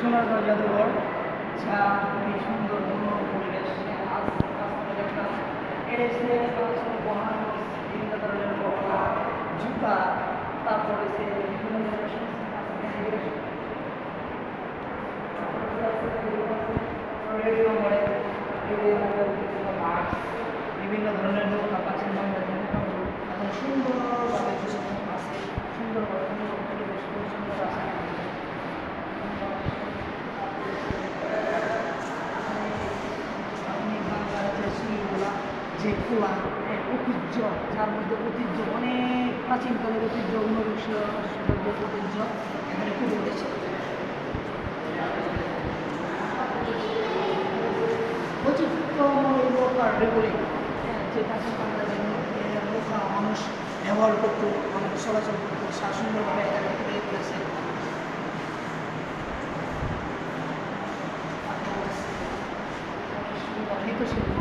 সোনারগাঁও জাদুঘর, যা খুবই সুন্দর মনোরম পরিবেশ। এটা বিভিন্ন ধরনের গহনা, জুতা, তারপরে বিভিন্ন ধরনের বিভিন্ন ধরনের নৌকা, প্রাচীন বাংলার নৌকাগুলো এখন সুন্দরভাবে উপস্থাপন আছে, সুন্দরভাবে পরিবেশ পরিচ্ছন্নতা আছে। আধুনিক বাংলার যে শিল্পগুলা, যে খোলা ঐতিহ্য, যার মধ্যে ঐতিহ্য অনেক প্রাচীনকালের ঐতিহ্য, ঊনবিংশ শতাব্দীর ঐতিহ্য এখানে ফুটে উঠেছে। বৈচিত্র্যময় নৌকার রেগুলি, যে প্রাচীন বাংলার যে নৌকা মানুষ ব্যবহার করতো, মানুষ চলাচল করতো, সুন্দরভাবে এখানে ফুটে উঠেছে। সুন্দর নৃত্যশিল্প